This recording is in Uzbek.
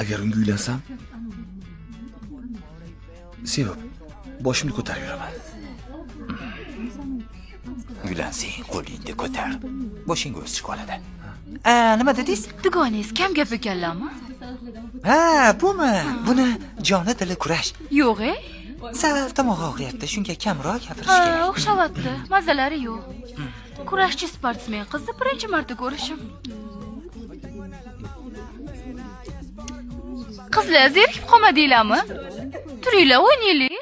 Agar unga uylansam, sevib, boshimni ko'tarib yuraman. Uylansang, qo'lingni ko'tar. Boshing o'z chiqib oladi. Nima dedingiz? Dugonangiz kam gap ekanlarmi? Ha, bumi? Buni joni dili kurash. Yo'q-e? Sal tomog'i og'riyapti, shunga kamroq gapirish kerak. Ha, o'xshavatdi. Mazalari yo'q. Kurashchi sportsmen qizni birinchi marta ko'rishim. Qizlar zerikib qolmadinglarmi? Turinglar, o'ynaylik.